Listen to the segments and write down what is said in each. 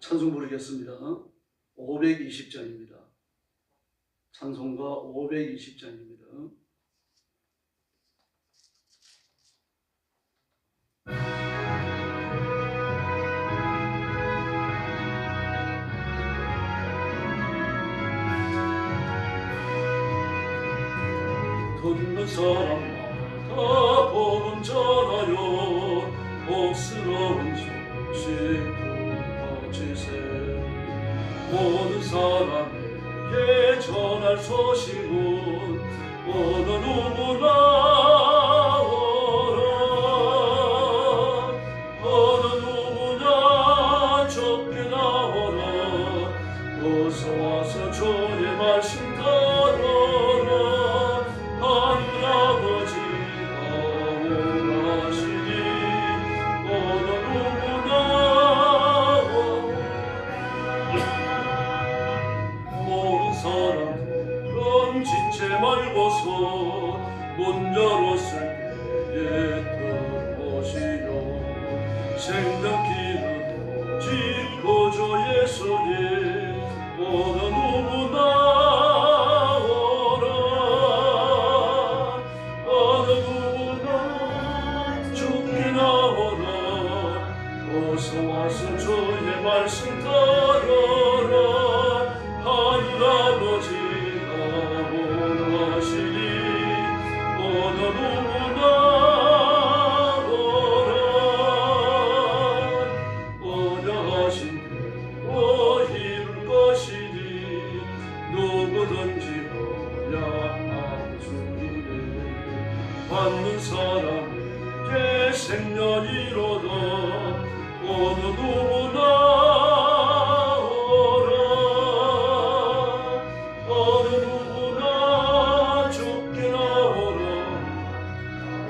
찬송 부르겠습니다. 520장입니다. 찬송가 520장입니다. 듣는 사람마다 복음 전하여 복스러운 소식 퍼지세. 모든 사람에게 전할 소식은 어느 누구나 오라. 어느 누구나 좁게 나오라. 어서 와서 주의 말씀 들어라. 하늘 아버지가 원하시니 어느 누구나 모든 사람들은 지체 말고서 문 열었을 때에 들어오시려. 생명길은 오직 거저 예수님 어느 누구나 어서 와서 주의 말씀 들어라. 하늘 아버지가 원하시니 어느 누구나 오라. 원하신 대로 이룰 것이니 누구든지 원하시네. 받는 사람에게 생명이로다. 어느 누구나 오라. 어느 누구나 죽게 나오라.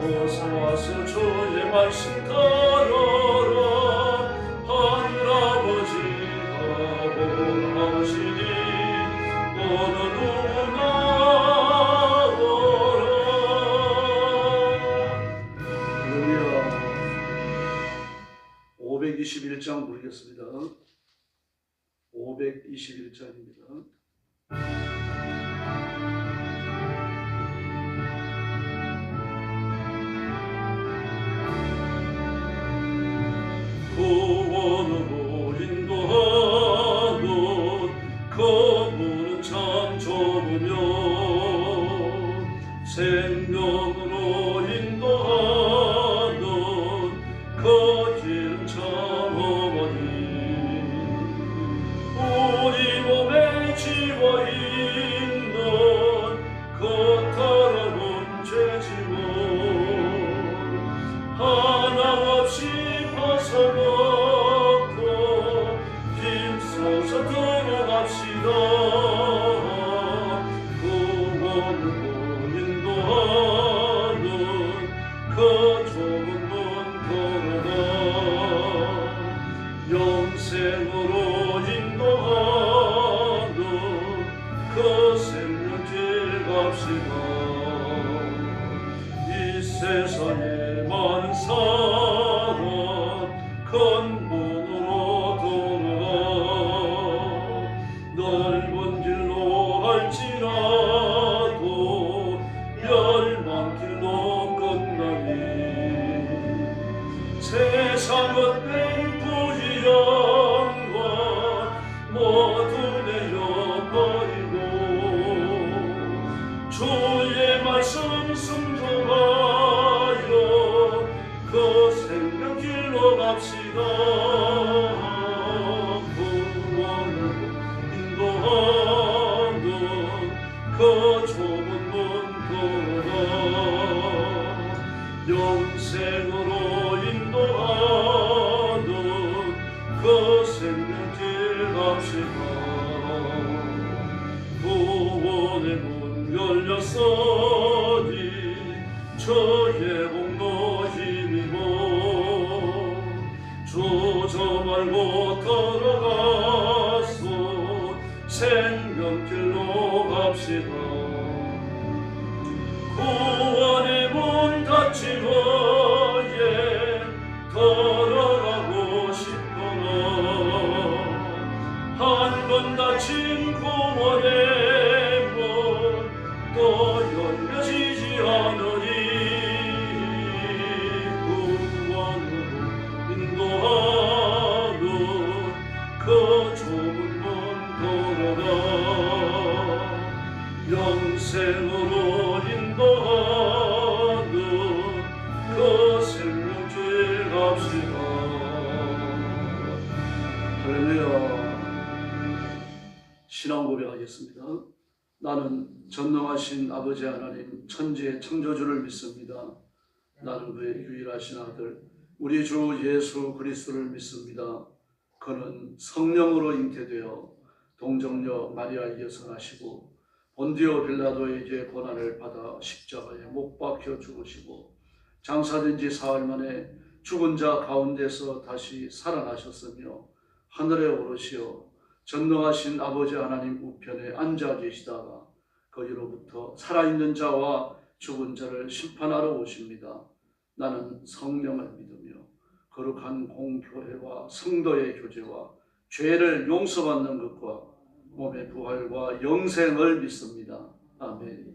어서 와서 주의 말씀 들어라. 하늘 아버지가 원하시니 어느 누구나 오라. 할렐루야. 521장 부르겠습니다. 521장입니다. 구원으로 인도하는 그분은 참 좁으며 생명으로 인도하는 그 길은 참 어머니. 우리 몸에 지워있는 그 더러운 죄짐을 하나없이 벗어놓고 힘써서 들어갑시다. 구원으로 인도하는 그 좁은 문 걸어가 영생으로 인도하는 그 생명길 갑시다. 이 세상에 많은 사람 큰 문으로 들어가 넓은 길로 할지라도 멸망길로 끝나니 세상은 된 부귀영화 모두 내어버리고 주의 말씀 순종하여 그 생명길로 갑시다. 구원으로 인도하는 그 좁은 문 걸어가 영생으로 인도하는 그 생명길 갑시다. 구원의 문 열렸으니 주의 공로 힘입어 주저 말고 걸어가서 생명길로 갑시다. 구원의 문 닫히고에 걸어가고 싶구나. 할렐루야. 신앙 고백하겠습니다. 나는 전능하신 아버지 하나님 천지의 창조주를 믿습니다. 나는 그의 유일하신 아들 우리 주 예수 그리스도를 믿습니다. 그는 성령으로 잉태되어 동정녀 마리아에게서 나시고 본디오 빌라도에게 고난을 받아 십자가에 못 박혀 죽으시고 장사된 지 사흘 만에 죽은 자 가운데서 다시 살아나셨으며 하늘에 오르시어 전능하신 아버지 하나님 우편에 앉아 계시다가 거기로부터 살아있는 자와 죽은 자를 심판하러 오십니다. 나는 성령을 믿으며 거룩한 공교회와 성도의 교제와 죄를 용서받는 것과 몸의 부활과 영생을 믿습니다. 아멘.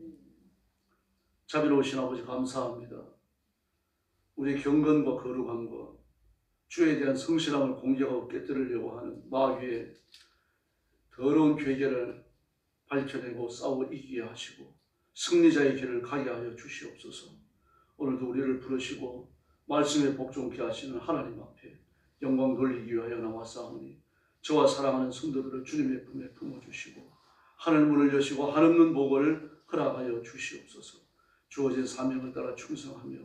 자비로우신 아버지 감사합니다. 우리 경건과 거룩함과 주에 대한 성실함을 공격하고 깨뜨리려고 하는 마귀의 더러운 괴계를 밝혀내고 싸워 이기게 하시고 승리자의 길을 가게 하여 주시옵소서. 오늘도 우리를 부르시고 말씀에 복종케 하시는 하나님 앞에 영광 돌리기 위하여 나왔사오니 저와 사랑하는 성도들을 주님의 품에 품어주시고 하늘 문을 여시고 한없는 복을 허락하여 주시옵소서. 주어진 사명을 따라 충성하며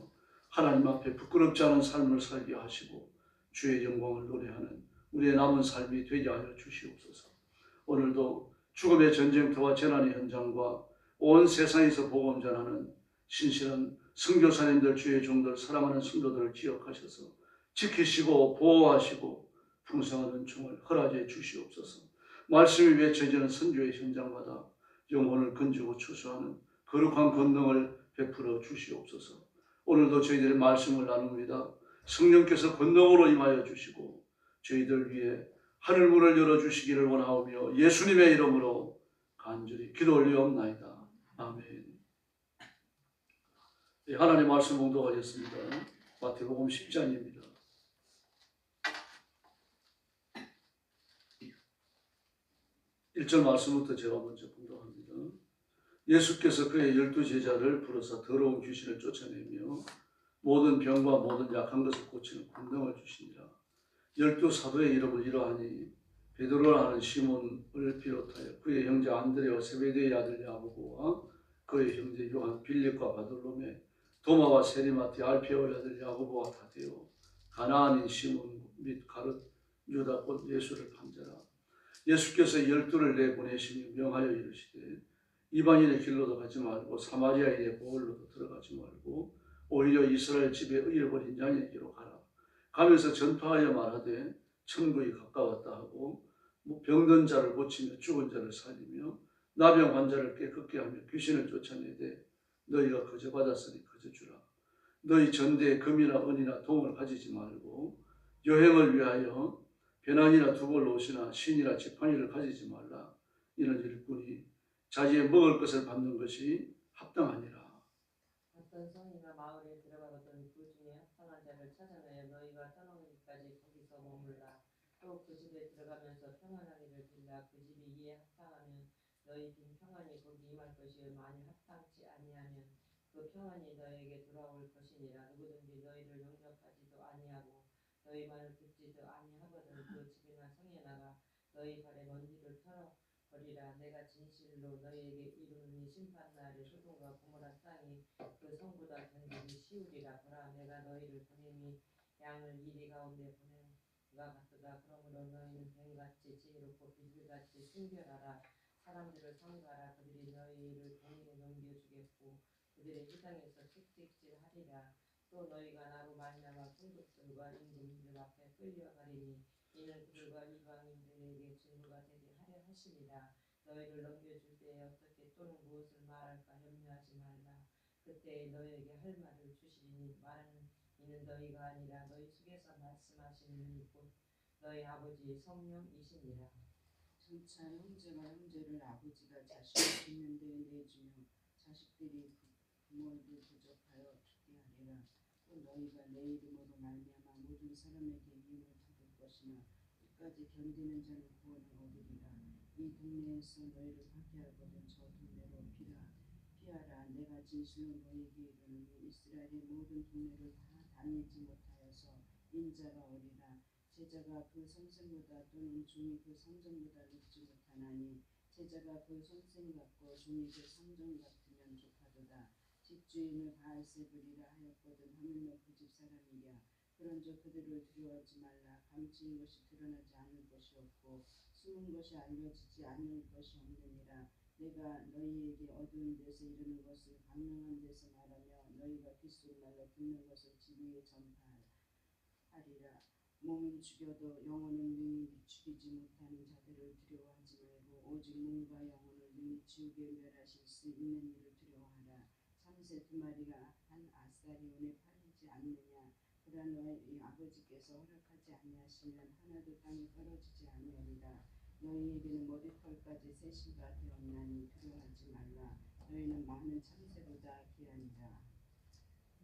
하나님 앞에 부끄럽지 않은 삶을 살게 하시고 주의 영광을 노래하는 우리의 남은 삶이 되게 하여 주시옵소서. 오늘도 죽음의 전쟁터와 재난의 현장과 온 세상에서 복음 전하는 신실한 선교사님들, 주의 종들, 사랑하는 성도들을 기억하셔서 지키시고 보호하시고 풍성한 은총을 허락해 주시옵소서. 말씀이 외쳐지는 선교의 현장마다 영혼을 건지고 추수하는 거룩한 권능을 베풀어 주시옵소서. 오늘도 저희들의 말씀을 나눕니다. 성령께서 권능으로 임하여 주시고 저희들 위해 하늘문을 열어주시기를 원하오며 예수님의 이름으로 간절히 기도 올리옵나이다. 아멘. 하나님 말씀 봉독하겠습니다. 마태복음 10장입니다. 1절 말씀부터 제가 먼저 봉독합니다. 예수께서 그의 12제자를 부르사 더러운 귀신을 쫓아내며 모든 병과 모든 약한 것을 고치는 권능을 주시니라. 12사도의 이름을 이러하니 베드로라 하는 시몬을 비롯하여 그의 형제 안드레와 세베대의 아들 야고보와 그의 형제 요한, 빌립과 바돌로메, 도마와 세리마티, 알페오의 아들 야고보와 다데오, 가나안인 시몬 및 가룟, 유다 곧 예수를 판자라. 예수께서 12를 내보내시니 명하여 이르시되 이방인의 길로도 가지 말고 사마리아인의 보홀로도 들어가지 말고 오히려 이스라엘 집에 잃어버린 양에게로 가라. 가면서 전파하여 말하되 천국이 가까웠다 하고 병든 자를 고치며 죽은 자를 살리며 나병 환자를 깨끗게 하며 귀신을 쫓아내되 너희가 거저 받았으니 거저 주라. 너희 전대에 금이나 은이나 동을 가지지 말고 여행을 위하여 배낭이나 두벌 옷이나 신이나 지팡이를 가지지 말라. 이는 일꾼이 자기의 먹을 것을 받는 것이 합당하니라. 어떤 성이나 마을에 들어가거든 그 중에 합당한 자를 찾아내어 너희가 떠나기까지 거기서 머물라. 또 그 집에 들어가면서 평안하기를 빌라. 그 집이 이에 합당하면 너희 빈 평안이 거기 임할 것이요 만일 합당치 아니하면 그 평안이 너희에게 돌아올 것이니라. 누구든지 너희를 영접하지도 아니하고 너희 말을 듣지도 아니하거든 그 집이나 성에 나가 너희 발에 먼지를 털어버리라. 내가 진실로 너희에게 이르노니 심판날에 소돔과 고모라 땅이 그 성보다 견디기 쉬우리라. 보라 내가 너희를 보내니 양을 이리 가운데 보낸 것 같도다. 그러므로 너희는 뱀같이 지혜롭고 비둘같이 순결하라. 사람들을 삼가라. 그들이 너희를 공의에 넘겨주겠고 그들의 회당에서 채찍질하리라. 또 너희가 나로 말미암아 총독들과 임금들 앞에 끌려가리니 이는 그들과 이방인들에게 증거가 되게 하려 하심이라. 너희를 넘겨줄 때에 어떻게 또는 무엇을 말할까 염려하지 말라. 그때에 너희에게 할 말을 주시리니 말하는 이는 너희가 아니라 너희 속에서 말씀하시는 이는 곧 너희 아버지 성령이시니라. 장차 형제가 형제를 아버지가 자식을 죽는 데에 내주며 자식들이 부모를 부족하여 죽게 하리라. 또 너희가 내 이름으로 말미암아 모든 사람에게 미움을 받을 것이나 끝까지 견디는 자는 구원을 얻으리라. 이 동네에서 너희를 박해하거든 저 동네로 피하라. 내가 진실로 너희에게 이르노니 이스라엘의 모든 동네를 다 다니지 못하여서 인자가 오리라. 제자가 그 선생보다 또는 종이 그 성전보다 높지 못하나니 제자가 그 선생 같고 종이 그 성전 같으면 좋하도다. 집주인을 바알세불이라 하였거든 하물며 그 집 사람이랴. 그런즉 그들을 두려워하지 말라. 감추인 것이 드러나지 않을 것이 없고 숨은 것이 알려지지 않을 것이 없느니라. 내가 너희에게 어두운 데서 이르는 것을 광명한 데서 말하며 너희가 귓속말로 듣는 것을 집 위에 전파하리라. 몸은 죽여도 영혼은 능히 죽이지 못하는 자들을 두려워하지 말고 오직 몸과 영혼을 능히 지옥에 멸하실 수 있는 이를 두려워하라. 참새 2마리가 한 아사리온에 팔리지 않느냐. 그러나 너희 아버지께서 허락하지 아니하시면 하나도 땅에 떨어지지 아니하리라. 너희에게는 머리털까지 세시가 되었나니 두려워하지 말라. 너희는 많은 참새보다 귀하니라.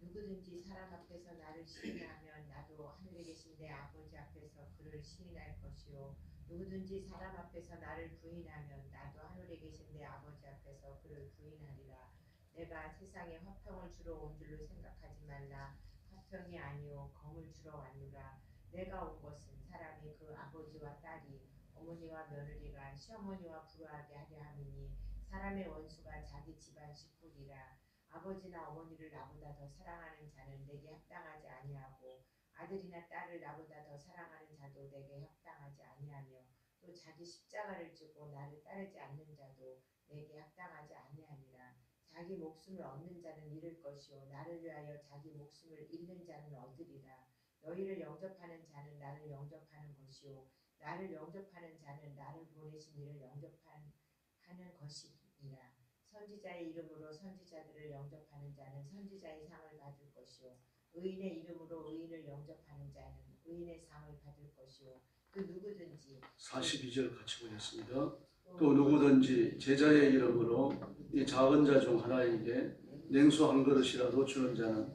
누구든지 사람 앞에서 나를 시인하면 나도 하늘에 계신 내 아버지 앞에서 그를 시인할 것이요 누구든지 사람 앞에서 나를 부인하면 나도 하늘에 계신 내 아버지 앞에서 그를 부인하리라. 내가 세상에 화평을 주러 온 줄로 생각하지 말라. 화평이 아니요 검을 주러 왔노라. 내가 온 것은 사람이 그 아버지와 딸이 어머니와 며느리가 시어머니와 불화하게 하려 함이니 사람의 원수가 자기 집안 식구리라. 아버지나 어머니를 나보다 더 사랑하는 자는 내게 합당하지 아니하고 아들이나 딸을 나보다 더 사랑하는 자도 내게 합당하지 아니하며 또 자기 십자가를 지고 나를 따르지 않는 자도 내게 합당하지 아니하니라. 자기 목숨을 얻는 자는 잃을 것이요 나를 위하여 자기 목숨을 잃는 자는 얻으리라. 너희를 영접하는 자는 나를 영접하는 것이요 나를 영접하는 자는 나를 보내신 이를 영접하는 것이니라. 선지자의 이름으로 선지자들을 영접하는 자는 선지자의 상을 받을 것이요 의인의 이름으로 의인을 영접하는 자는 의인의 상을 받을 것이요 그 누구든지 42절 같이 보겠습니다. 또 누구든지 제자의 이름으로 이 작은 자 중 하나에게 냉수 한 그릇이라도 주는 자는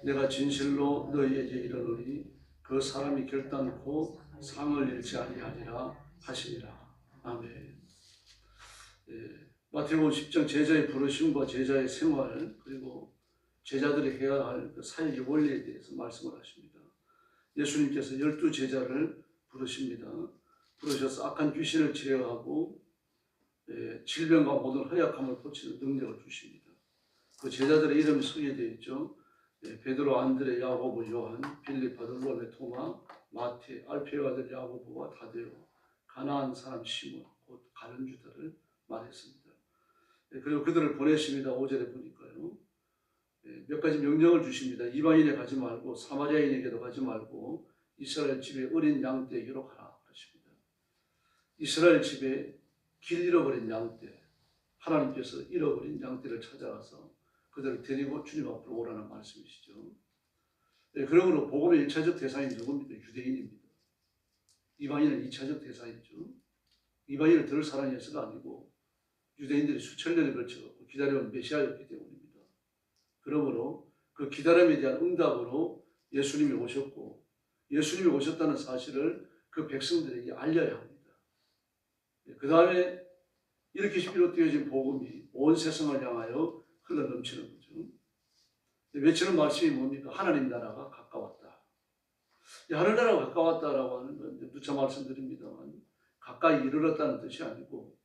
내가 진실로 너희에게 이르노니 그 사람이 결단코 상을 잃지 아니하리라 하시니라. 아멘. 마태복음 10장 제자의 부르심과 제자의 생활 그리고 제자들이 해야 할 그 사역의 원리에 대해서 말씀을 하십니다. 예수님께서 12제자를 부르십니다. 부르셔서 악한 귀신을 제어하고 질병과 모든 허약함을 고치는 능력을 주십니다. 그 제자들의 이름이 소개되어 있죠. 베드로, 안드레, 야고보, 요한, 빌립, 바돌로메, 토마, 마태, 알페오 아들 야고보와 다데오, 가나안 사람 시몬, 곧 가룟 유다를 말했습니다. 그리고 그들을 보내십니다. 5절에 보니까요. 몇 가지 명령을 주십니다. 이방인에 가지 말고 사마리아인에게도 가지 말고 이스라엘 집에 어린 양떼에게로 가라 그러십니다. 이스라엘 집에 길 잃어버린 양떼, 하나님께서 잃어버린 양떼를 찾아가서 그들을 데리고 주님 앞으로 오라는 말씀이시죠. 그러므로 복음의 1차적 대상이 누굽니까? 유대인입니다. 이방인은 2차적 대상이죠. 이방인을 들 사랑해서가 아니고 유대인들이 수천 년에 걸쳐 기다려온 메시아였기 때문입니다. 그러므로 그 기다림에 대한 응답으로 예수님이 오셨고 예수님이 오셨다는 사실을 그 백성들에게 알려야 합니다. 그 다음에 이렇게 비롯되어진 복음이 온 세상을 향하여 흘러넘치는 거죠. 외치는 말씀이 뭡니까? 하나님 나라가 가까웠다. 하늘나라가 가까웠다라고 하는 건 누차 말씀드립니다만 가까이 이르렀다는 뜻이 아니고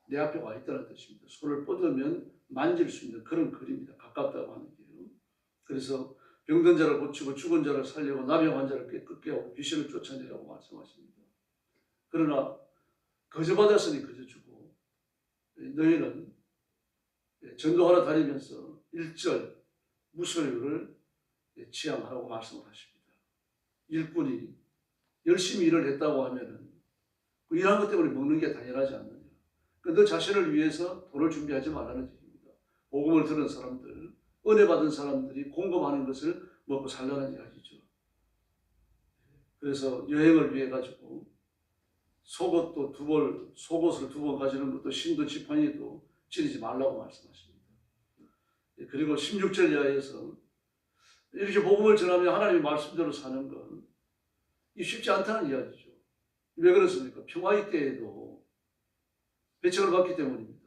내 앞에 와 있다는 뜻입니다. 손을 뻗으면 만질 수 있는 그런 거리입니다. 가깝다고 하는 게요. 그래서 병든 자를 고치고 죽은 자를 살리고 나병 환자를 깨끗게 하고 귀신을 쫓아내라고 말씀하십니다. 그러나 거저받았으니 거저주고 너희는 전도하러 다니면서 1절 무소유를 지향하라고 말씀을 하십니다. 일꾼이 열심히 일을 했다고 하면은 그 일한 것 때문에 먹는 게 당연하지 않느냐. 너 자신을 위해서 돈을 준비하지 말라는 얘기입니다. 복음을 들은 사람들, 은혜 받은 사람들이 공급하는 것을 먹고 살라는 이야기죠. 그래서 여행을 위해 가지고 속옷을 2번 가지는 것도 신도 지팡이도 지니지 말라고 말씀하십니다. 그리고 16절 이하에서 이렇게 복음을 전하며 하나님의 말씀대로 사는 건 쉽지 않다는 이야기죠. 왜 그렇습니까? 평화의 때에도 배척을 받기 때문입니다.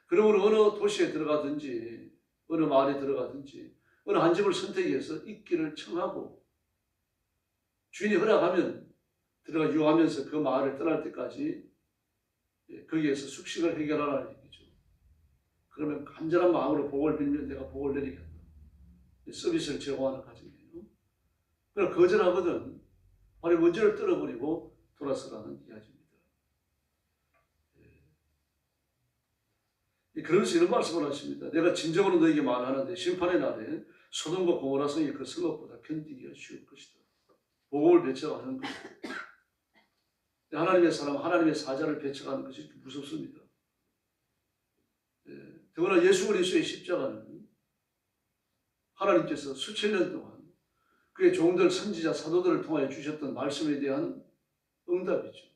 그러므로 어느 도시에 들어가든지 어느 마을에 들어가든지 어느 한 집을 선택해서 있기를 청하고 주인이 허락하면 들어가 유하면서 그 마을을 떠날 때까지 거기에서 숙식을 해결하라는 얘기죠. 그러면 간절한 마음으로 복을 빌면 내가 복을 내리겠다. 서비스를 제공하는 과정이에요. 그러나 거절하거든 바로 원죄를 떨어버리고 돌아서라는 이야기입니다. 그러면서 이런 말씀을 하십니다. 내가 진정으로 너에게 말하는데 심판의 날에 소돔과 고모라 성이 그 성읍보다 견디기가 쉬울 것이다. 복음을 배척하는 것. 하나님의 사람, 하나님의 사자를 배척하는 것이 무섭습니다. 더구나 예수 그리스도의 십자가는 하나님께서 수천 년 동안 그의 종들, 선지자, 사도들을 통하여 주셨던 말씀에 대한 응답이죠.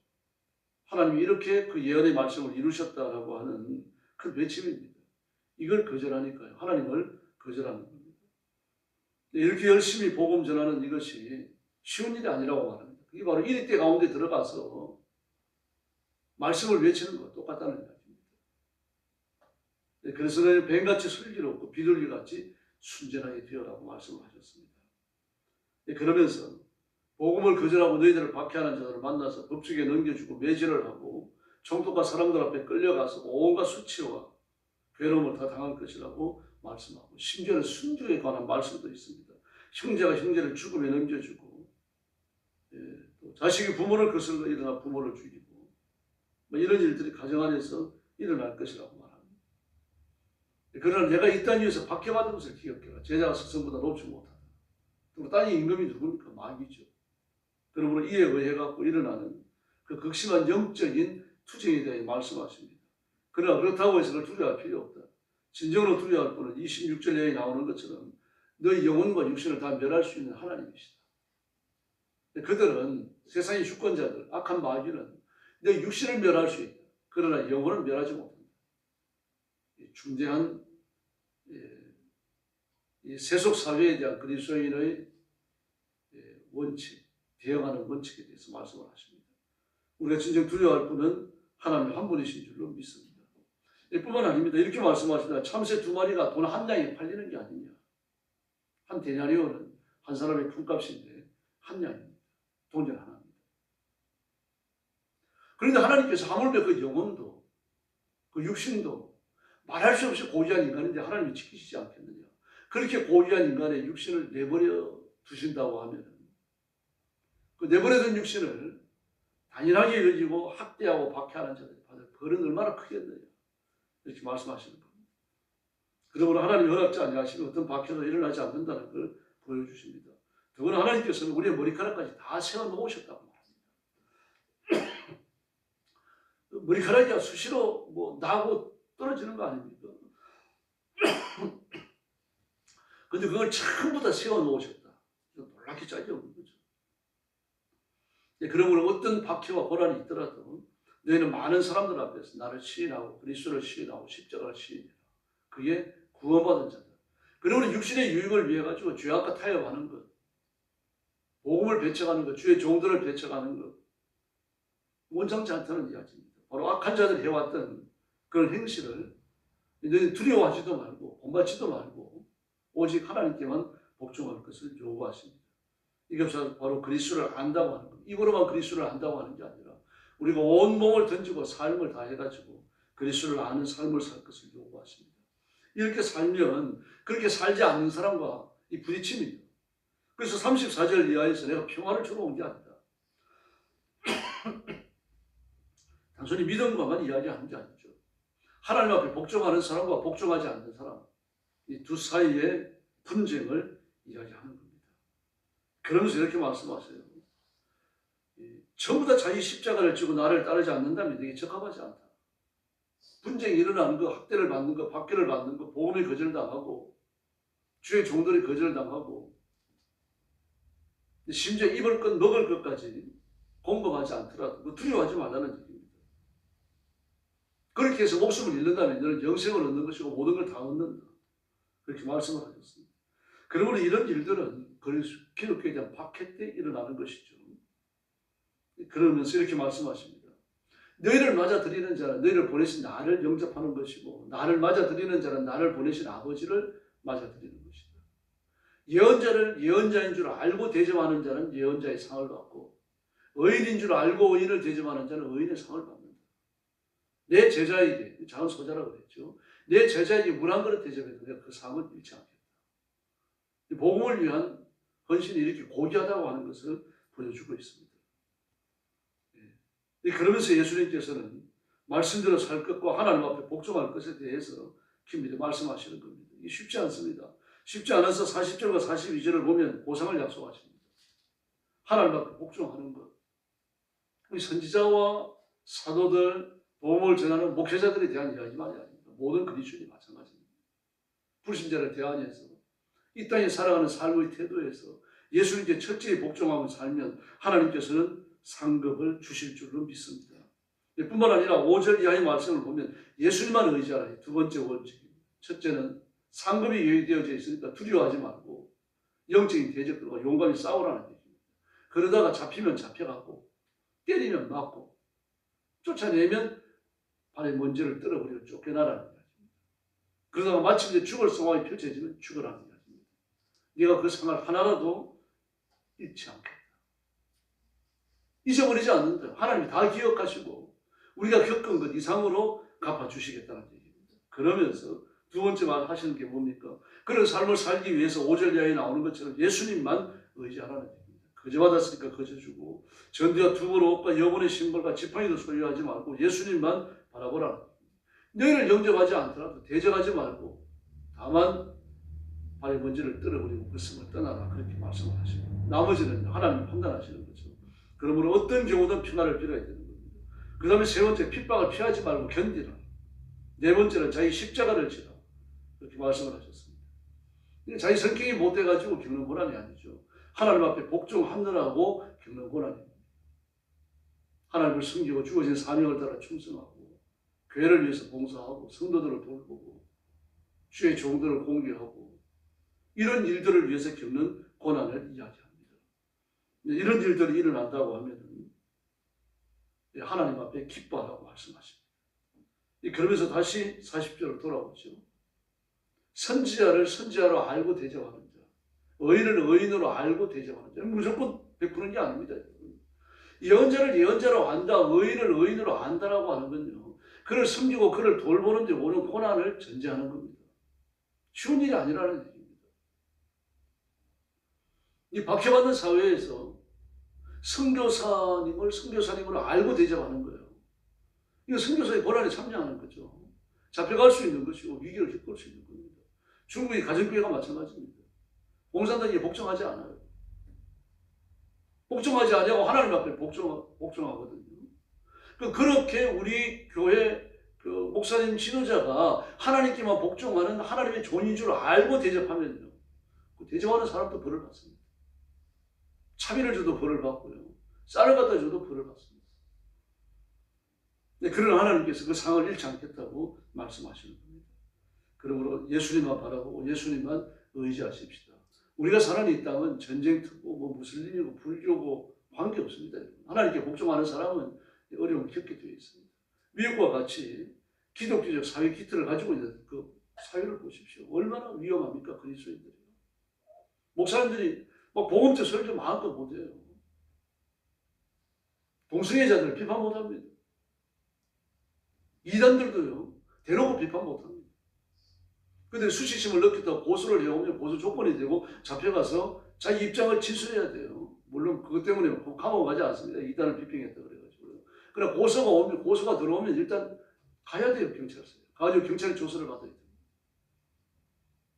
하나님이 이렇게 그 예언의 말씀을 이루셨다라고 하는 그 외침입니다. 이걸 거절하니까요. 하나님을 거절하는 겁니다. 이렇게 열심히 복음 전하는 이것이 쉬운 일이 아니라고 말합니다. 그게 바로 이리때 가운데 들어가서 말씀을 외치는 것과 똑같다는 이야기입니다. 그래서 너희는 뱀같이 슬기롭고 비둘기같이 순전하게 되어라고 말씀을 하셨습니다. 그러면서 복음을 거절하고 너희들을 박해하는 자들을 만나서 법정에 넘겨주고 매질을 하고 총독과 사람들 앞에 끌려가서 온갖 수치와 괴로움을 다 당할 것이라고 말씀하고 심지어는 순교에 관한 말씀도 있습니다. 형제가 형제를 죽음에 넘겨주고 또 자식이 부모를 거슬러 일어나 부모를 죽이고 이런 일들이 가정 안에서 일어날 것이라고 말합니다. 그러나 내가 이 땅 위에서 박해받은 것을 기억해라. 제자가 스승보다 높지 못하다. 그리고 땅의 임금이 누굽니까? 마귀죠. 그러므로 이에 의해 갖고 일어나는 그 극심한 영적인 투쟁에 대해 말씀하십니다. 그러나 그렇다고 해서 그걸 두려워할 필요 없다. 진정으로 두려워할 분은 26절에 나오는 것처럼 너희 영혼과 육신을 다 멸할 수 있는 하나님이시다. 그들은 세상의 주권자들, 악한 마귀는 너희 육신을 멸할 수 있다. 그러나 영혼을 멸하지 못한다. 중대한 이 세속 사회에 대한 그리스도인의 원칙, 대응하는 원칙에 대해서 말씀을 하십니다. 우리가 진정 두려워할 분은 하나님 한 분이신 줄로 믿습니다. 뿐만 아닙니다. 이렇게 말씀하십니다. 참새 2마리가 돈 한 양에 팔리는 게 아니냐. 한 데나리온은 한 사람의 품값인데 한 양입니다. 돈이 하나입니다. 그런데 하나님께서 하물며 그 영혼도 그 육신도 말할 수 없이 고귀한 인간인데 하나님이 지키시지 않겠느냐. 그렇게 고귀한 인간의 육신을 내버려 두신다고 하면 그 내버려둔 육신을 단연하게 여기고 학대하고 박해하는 자들이 받을 벌은 얼마나 크겠느냐. 이렇게 말씀하시는 겁니다. 그러므로 하나님이 허락지 아니하시면 어떤 박해도 일어나지 않는다는 걸 보여주십니다. 더구나 하나님께서는 우리의 머리카락까지 다 세워놓으셨다고 말합니다. 머리카락이 수시로 나고 떨어지는 거 아닙니까? 근데 그걸 전부 다 세워놓으셨다. 놀랍게 짝이 없는 거죠. 그러므로 어떤 박해와 고난이 있더라도 너희는 많은 사람들 앞에서 나를 시인하고 그리스도를 시인하고 십자가를 시인해라. 그게 구원받은 자들. 그러므로 육신의 유익을 위해 가지고 죄악과 타협하는 것, 복음을 배척하는 것, 주의 종들을 배척하는 것, 원상치 않다는 이야기입니다. 바로 악한 자들이 해왔던 그런 행실을 너희는 두려워하지도 말고 본받지도 말고 오직 하나님께만 복종할 것을 요구하십니다. 이게 바로 그리스도를 안다고 하는 겁니다. 입으로만 그리스도를 안다고 하는 게 아니라 우리가 온 몸을 던지고 삶을 다해가지고 그리스도를 아는 삶을 살 것을 요구하십니다. 이렇게 살면 그렇게 살지 않는 사람과 이 부딪힘입니다. 그래서 34절 이하에서 내가 평화를 주러 온 게 아니다. 단순히 믿음과만 이야기하는 게 아니죠. 하나님 앞에 복종하는 사람과 복종하지 않는 사람, 이 두 사이의 분쟁을 이야기하는 겁니다. 그러면서 이렇게 말씀하세요. 전부 다 자기 십자가를 지고 나를 따르지 않는다면 내게 적합하지 않다. 분쟁이 일어나는 거, 학대를 받는 거, 박해를 받는 거, 복음이 거절당하고 주의 종들이 거절당하고 심지어 입을 것, 먹을 것까지 공급하지 않더라도 두려워하지 말라는 얘기입니다. 그렇게 해서 목숨을 잃는다면 너는 영생을 얻는 것이고 모든 걸 다 얻는다. 그렇게 말씀을 하셨습니다. 그러므로 이런 일들은 기독교에 대한 박해 때 일어나는 것이죠. 그러면서 이렇게 말씀하십니다. 너희를 맞아들이는 자는 너희를 보내신 나를 영접하는 것이고 나를 맞아들이는 자는 나를 보내신 아버지를 맞아들이는 것이다. 예언자를 예언자인 줄 알고 대접하는 자는 예언자의 상을 받고 의인인 줄 알고 의인을 대접하는 자는 의인의 상을 받는다. 내 제자에게, 작은 소자라고 그랬죠. 내 제자에게 물 한 그릇 대접해도 내가 그 상을 잃지 않겠다. 복음을 위한 헌신이 이렇게 고귀하다고 하는 것을 보여주고 있습니다. 그러면서 예수님께서는 말씀대로 살 것과 하나님 앞에 복종할 것에 대해서 긴밀히 말씀하시는 겁니다. 이게 쉽지 않습니다. 쉽지 않아서 40절과 42절을 보면 보상을 약속하십니다. 하나님 앞에 복종하는 것. 우리 선지자와 사도들, 복음을 전하는 목회자들에 대한 이야기만이 아닙니다. 모든 그리스도인이 마찬가지입니다. 불신자를 대하면서 이 땅에 살아가는 삶의 태도에서 예수님께 철저히 복종하고 살면 하나님께서는 상급을 주실 줄로 믿습니다. 뿐만 아니라 5절 이하의 말씀을 보면 예수님만 의지하라. 두 번째 원칙입니다. 첫째는 상급이 예비되어져 있으니까 두려워하지 말고 영적인 대적들과 용감히 싸우라는 얘기입니다. 그러다가 잡히면 잡혀가고 때리면 맞고 쫓아내면 발에 먼지를 떨어버리고 쫓겨나라는 이야기입니다. 그러다가 마침내 죽을 상황이 펼쳐지면 죽으라는 이야기입니다. 네가 그 상을 하나라도 잃지 않겠다. 잊어버리지 않는다. 하나님이 다 기억하시고 우리가 겪은 것 이상으로 갚아주시겠다는 얘기입니다. 그러면서 두 번째 말 하시는 게 뭡니까? 그런 삶을 살기 위해서 5절 이하에 나오는 것처럼 예수님만 의지하라는 얘기입니다. 거저 받았으니까 거저 주고 전대와 두벌 옷과 여분의 신발과 지팡이도 소유하지 말고 예수님만 바라보라는 얘기입니다. 너희를 영접하지 않더라도 대적하지 말고 다만 발에 먼지를 떨어버리고 그 성을 떠나라 그렇게 말씀을 하십니다. 나머지는 하나님 판단하시는 거죠. 그러므로 어떤 경우든 평안을 빌어야 되는 겁니다. 그 다음에 세 번째 핍박을 피하지 말고 견디라. 네 번째는 자기 십자가를 지라. 그렇게 말씀을 하셨습니다. 자기 성격이 못돼가지고 겪는 고난이 아니죠. 하나님 앞에 복종하느라고 겪는 고난입니다. 하나님을 섬기고 주어진 사명을 따라 충성하고 교회를 위해서 봉사하고 성도들을 돌보고 주의 종들을 공개하고 이런 일들을 위해서 겪는 고난을 이야기합니다. 이런 일들이 일어난다고 하면 하나님 앞에 기뻐하라고 말씀하십니다. 그러면서 다시 40절로 돌아오죠. 선지자를 선지자로 알고 대접하는 자, 의인을 의인으로 알고 대접하는 자, 무조건 베푸는 게 아닙니다. 예언자를 예언자로 안다, 의인을 의인으로 안다라고 하는 건요, 그를 섬기고 그를 돌보는 데 오는 고난을 전제하는 겁니다. 쉬운 일이 아니라는 얘기입니다. 이 박해받는 사회에서 선교사님으로 알고 대접하는 거예요. 이거 선교사의 고난에 참여하는 거죠. 잡혀갈 수 있는 것이고 위기를 겪을 수 있는 겁니다. 중국의 가정교회가 마찬가지입니다. 공산당이 복종하지 않아요. 복종하지 않냐고 하나님 앞에 복종하거든요. 그렇게 우리 교회 목사님 지도자가 하나님께만 복종하는 하나님의 종인 줄 알고 대접하면요, 대접하는 사람도 벌을 받습니다. 차비를 줘도 벌을 받고요, 쌀을 갖다 줘도 벌을 받습니다. 그런 하나님께서 그 상을 잃지 않겠다고 말씀하시는 겁니다. 그러므로 예수님만 바라보고 예수님만 의지하십시다. 우리가 사는 이 땅은 전쟁터고 무슬림이고 불교고 관계없습니다. 하나님께 복종하는 사람은 어려움을 겪게 되어 있습니다. 미국과 같이 기독교적 사회 기틀을 가지고 있는 그 사회를 보십시오. 얼마나 위험합니까? 그리스도인들이. 목사님들이 막 복음적 설교 마음껏 못해요. 동성애자들 비판 못합니다. 이단들도요, 대놓고 비판 못합니다. 근데 수치심을 느꼈다고 고소를 해오면 고소 조건이 되고 잡혀가서 자기 입장을 진술해야 돼요. 물론 그것 때문에 감옥 가지 않습니다. 이단을 비평했다 그래가지고요. 그러나 고소가 들어오면 일단 가야 돼요, 경찰서에. 가가지고 경찰의 조사를 받아야 돼요.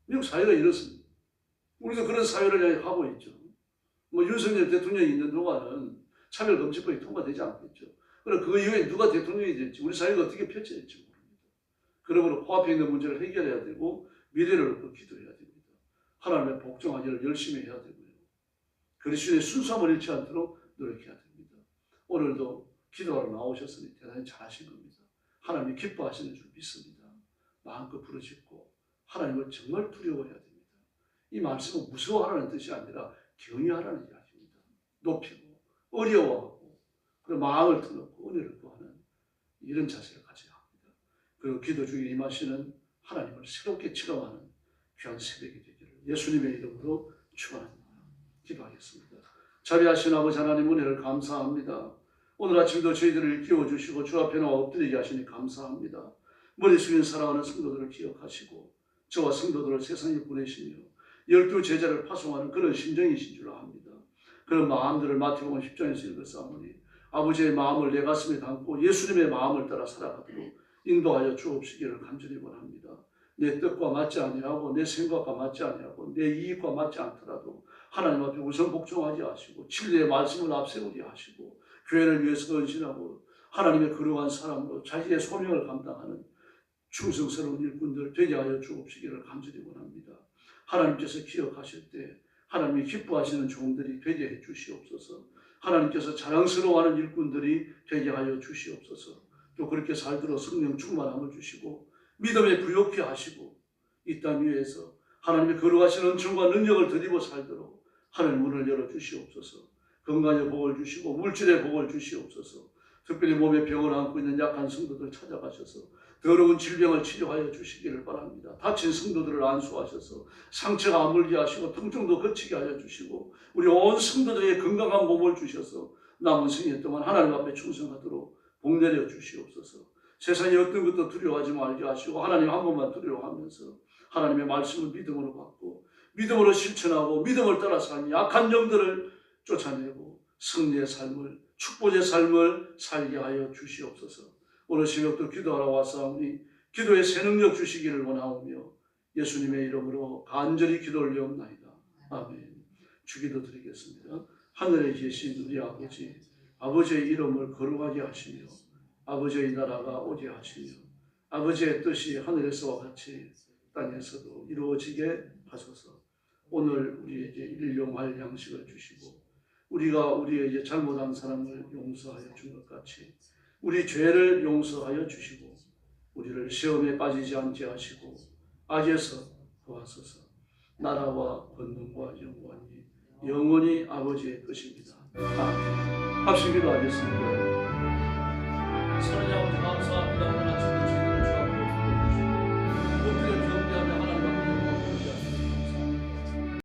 미국 사회가 이렇습니다. 우리도 그런 사회를 하고 있죠. 윤석열 대통령이 있는 동안은 차별금지법이 통과되지 않겠죠. 그럼 그 이후에 누가 대통령이 될지 우리 사회가 어떻게 펼쳐질지 모릅니다. 그러므로 코앞에 있는 문제를 해결해야 되고 미래를 놓고 기도해야 됩니다. 하나님의 복종하기를 열심히 해야 되고요. 그리스도의 순수함을 잃지 않도록 노력해야 됩니다. 오늘도 기도하러 나오셨으니 대단히 잘하신 겁니다. 하나님이 기뻐하시는 줄 믿습니다. 마음껏 부르짖고 하나님을 정말 두려워해야 됩니다. 이 말씀은 무서워하라는 뜻이 아니라 경외하라는 이야기입니다. 높이고 어려워하고 그리고 마음을 터놓고 은혜를 구하는 이런 자세를 가져야 합니다. 그리고 기도 중에 임하시는 하나님을 새롭게 체험하는 귀한 새벽이 되기를 예수님의 이름으로 축원합니다. 기도하겠습니다. 자비하신 아버지 하나님 은혜를 감사합니다. 오늘 아침도 저희들을 끼워주시고 주 앞에 나와 엎드리게 하시니 감사합니다. 머리 숙인 사랑하는 성도들을 기억하시고 저와 성도들을 세상에 보내시며 12 제자를 파송하는 그런 심정이신 줄 압니다. 그런 마음들을 마태복음 10장에서 읽었사오니 아버지의 마음을 내 가슴에 담고 예수님의 마음을 따라 살아가도록 인도하여 주옵시기를 간절히 원합니다. 내 뜻과 맞지 아니하고 내 생각과 맞지 아니하고 내 이익과 맞지 않더라도 하나님 앞에 우선 복종하게 하시고 진리의 말씀을 앞세우게 하시고 교회를 위해서 헌신하고 하나님의 거룩한 사람으로 자기의 소명을 감당하는 충성스러운 일꾼들 되게 하여 주옵시기를 간절히 원합니다. 하나님께서 기억하실 때 하나님이 기뻐하시는 종들이 되게 해 주시옵소서. 하나님께서 자랑스러워하는 일꾼들이 되게 하여 주시옵소서. 또 그렇게 살도록 성령 충만함을 주시고 믿음에 부욕케 하시고 이 땅 위에서 하나님의 거룩하신 은총과 능력을 드리고 살도록 하늘 문을 열어 주시옵소서. 건강의 복을 주시고 물질의 복을 주시옵소서. 특별히 몸에 병을 안고 있는 약한 성도들 찾아가셔서 더러운 질병을 치료하여 주시기를 바랍니다. 다친 성도들을 안수하셔서 상처가 아물게 하시고 통증도 거치게 하여 주시고 우리 온 성도들에게 건강한 몸을 주셔서 남은 생애 동안 하나님 앞에 충성하도록 복 내려 주시옵소서. 세상에 어떤 것도 두려워하지 말게 하시고 하나님 한 번만 두려워하면서 하나님의 말씀을 믿음으로 받고 믿음으로 실천하고 믿음을 따라 살며 약한 영들을 쫓아내고 승리의 삶을 축복의 삶을 살게 하여 주시옵소서. 오늘 새벽도 기도하러 왔사오니 기도의 새 능력 주시기를 원하오며 예수님의 이름으로 간절히 기도 올리옵나이다. 아멘. 주기도 드리겠습니다. 하늘에 계신 우리 아버지, 아버지의 이름을 거룩하게 하시며 아버지의 나라가 오게 하시며 아버지의 뜻이 하늘에서와 같이 땅에서도 이루어지게 하소서. 오늘 우리에게 일용할 양식을 주시고 우리가 우리에게 잘못한 사람을 용서하여 준 것 같이 우리 죄를 용서하여 주시고 우리를 시험에 빠지지 않게 하시고 악에서 구하소서. 나라와 권능과 영광이 영원히 아버지의 것입니다. 아멘. 합심 기도하겠습니다.